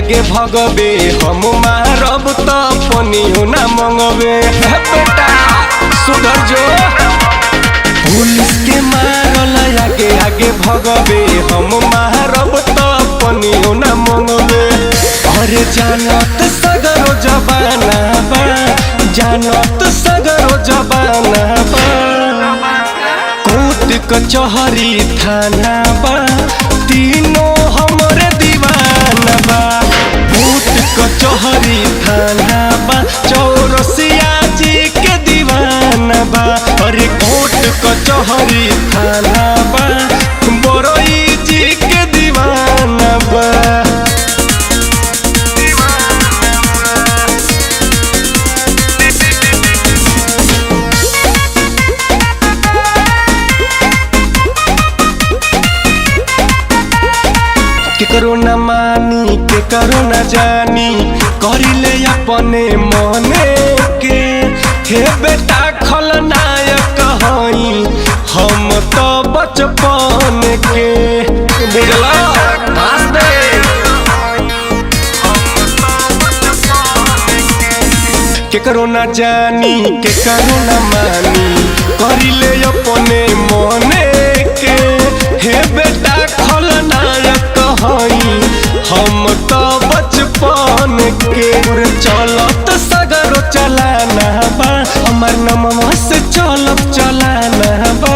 आगे भगबे हम मारब त पनियो ना मंगबे। बेटा सुधर जो पुलिस के मारल आगे आगे भगबे हम मारब त पनियो ना मंगबे। अरे जानत सगरो जबाना बा, जानत सगरो जबाना बा। कोर्ट कचहरी थाना बा, तीनों हमरे दीवाना बा। कोर्ट कचहरी थाना बा, चौरसिया जी के दीवाना बा। अरे कोर्ट कचहरी थाना बा, बरई जी के दीवाना बा। के करो न मानी के करो न जानी, करिले अपने मने के। हे बेटा खलनायक हई हम तो बचपन के। बुझला के करो न जानी के करो न मानी, करिले अपने मने के। हे बेटा खलनायक हई हम तो बचपन के। चलत सगरो चलाना बा, हमार नमवा से चलब चलाना बा।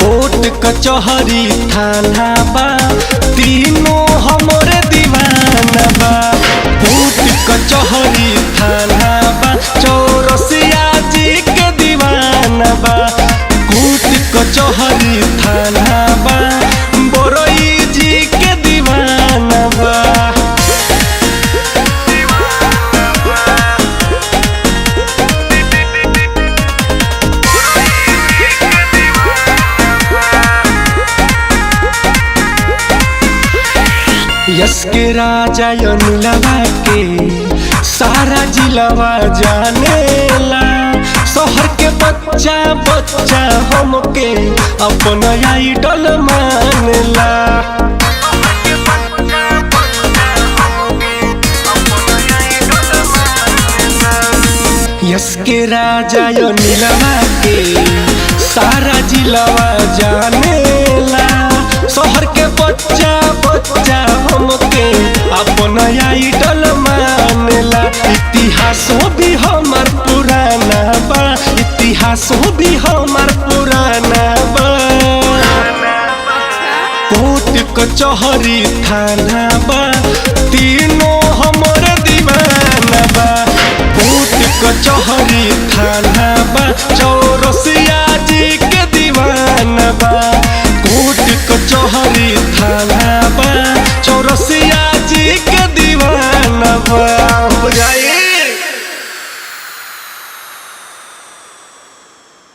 कोर्ट कचहरी थाना बा, तीनों हमरे दीवाना बा। कोर्ट कचहरी थाना बा, चौरसिया जी के दीवाना बा। कोर्ट कचहरी थाना बा, बरई जी के दीवाना बा। यस के राजा अनिलवा के सारा जिलवा जानेला। शहर के बच्चा बच्चा हमके अपन आइडल मानेला। यस के राजा अनिलवा के सारा जिलवा जानेला। शहर के बच्चा बच्चा हमके अपन आइडल मानेला। इतिहासो भी हमार पुराना बा, इतिहासो भी हमार पुराना बा। कोर्ट कचहरी थाना बा, तीनों हमरे दीवाना बा। कोर्ट कचहरी थाना बा, चौरसिया जी के दीवाना बा।